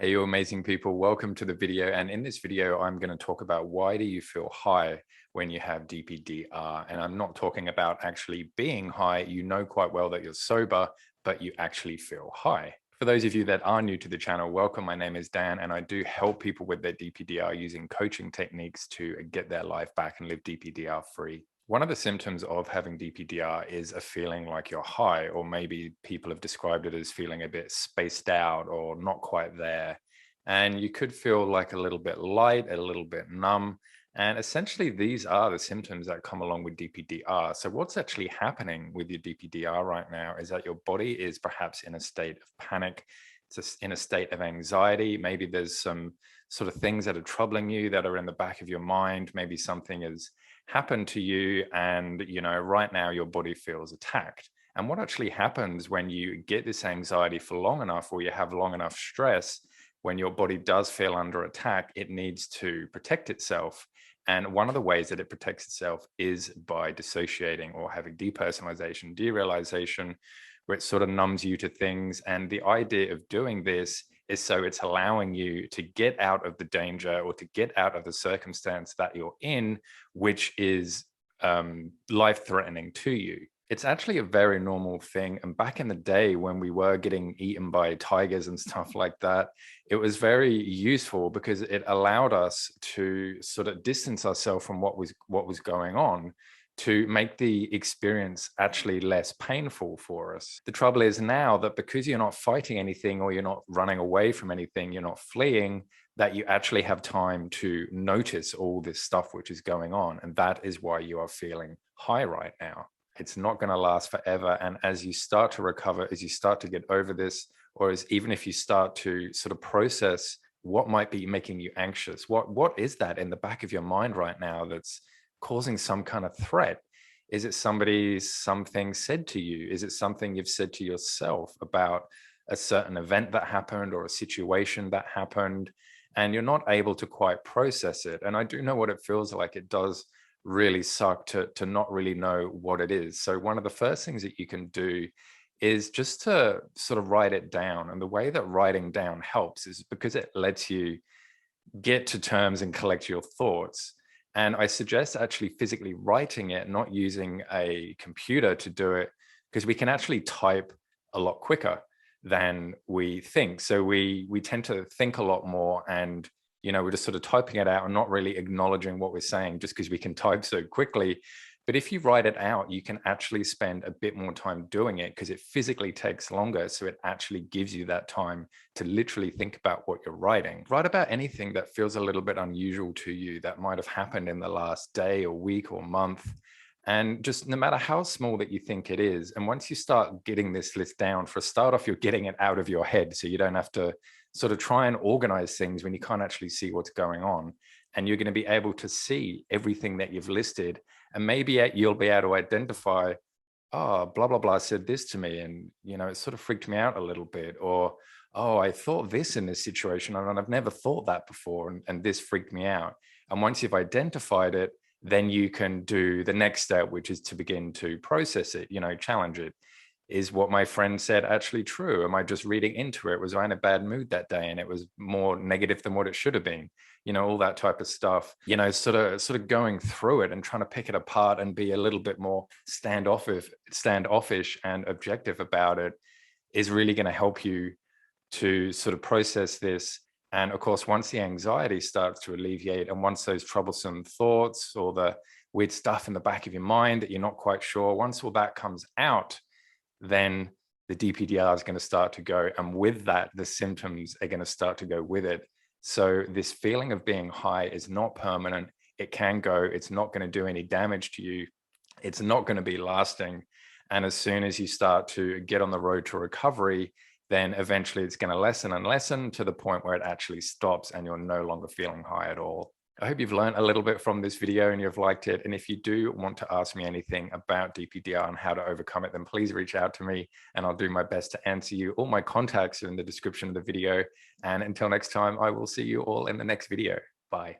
Hey, you amazing people. Welcome to the video. And in this video, I'm going to talk about why do you feel high when you have DPDR? And I'm not talking about actually being high. You know quite well that you're sober, but you actually feel high. For those of you that are new to the channel, welcome. My name is Dan, and I do help people with their DPDR using coaching techniques to get their life back and live DPDR free. One of the symptoms of having DPDR is a feeling like you're high, or maybe people have described it as feeling a bit spaced out or not quite there. And you could feel like a little bit light, a little bit numb. And essentially, these are the symptoms that come along with DPDR. So, what's actually happening with your DPDR right now is that your body is perhaps in a state of panic, it's in a state of anxiety. Maybe there's some sort of things that are troubling you that are in the back of your mind. Maybe something has happened to you, and right now your body feels attacked. And what actually happens when you get this anxiety for long enough, or you have long enough stress, when your body does feel under attack, it needs to protect itself. And one of the ways that it protects itself is by dissociating or having depersonalization, derealization, where it sort of numbs you to things. And the idea of doing this is so it's allowing you to get out of the danger or to get out of the circumstance that you're in, which is life-threatening to you. It's actually a very normal thing. And back in the day when we were getting eaten by tigers and stuff like that, it was very useful because it allowed us to sort of distance ourselves from what was going on, to make the experience actually less painful for us. The trouble is now that because you're not fighting anything, or you're not running away from anything, you're not fleeing, that you actually have time to notice all this stuff which is going on. And that is why you are feeling high right now. It's not going to last forever. And as you start to recover, as you start to get over this, or even if you start to sort of process what might be making you anxious, what is that in the back of your mind right now that's causing some kind of threat? Is it something said to you? Is it something you've said to yourself about a certain event that happened or a situation that happened, and you're not able to quite process it? And I do know what it feels like. It does really suck to not really know what it is. So one of the first things that you can do is just to sort of write it down. And the way that writing down helps is because it lets you get to terms and collect your thoughts. And I suggest actually physically writing it, not using a computer to do it, because we can actually type a lot quicker than we think. So we tend to think a lot more, and we're just sort of typing it out and not really acknowledging what we're saying just because we can type so quickly. But if you write it out, you can actually spend a bit more time doing it because it physically takes longer. So it actually gives you that time to literally think about what you're writing. Write about anything that feels a little bit unusual to you that might have happened in the last day or week or month. And just no matter how small that you think it is. And once you start getting this list down, for a start off, you're getting it out of your head. So you don't have to sort of try and organize things when you can't actually see what's going on. And you're going to be able to see everything that you've listed. And maybe you'll be able to identify, oh, blah, blah, blah said this to me. And, it sort of freaked me out a little bit. Or, oh, I thought this in this situation, and I've never thought that before. And this freaked me out. And once you've identified it, then you can do the next step, which is to begin to process it, challenge it. Is what my friend said actually true? Am I just reading into it? Was I in a bad mood that day and it was more negative than what it should have been? All that type of stuff, sort of going through it and trying to pick it apart and be a little bit more standoffish and objective about it is really going to help you to sort of process this. And of course, once the anxiety starts to alleviate, and once those troublesome thoughts or the weird stuff in the back of your mind that you're not quite sure, once all that comes out, then the DPDR is going to start to go. And with that, the symptoms are going to start to go with it. So this feeling of being high is not permanent. It can go. It's not going to do any damage to you. It's not going to be lasting. And as soon as you start to get on the road to recovery, then eventually it's going to lessen and lessen to the point where it actually stops and you're no longer feeling high at all. I hope you've learned a little bit from this video and you've liked it. And if you do want to ask me anything about DPDR and how to overcome it, then please reach out to me and I'll do my best to answer you. All my contacts are in the description of the video. And until next time, I will see you all in the next video. Bye.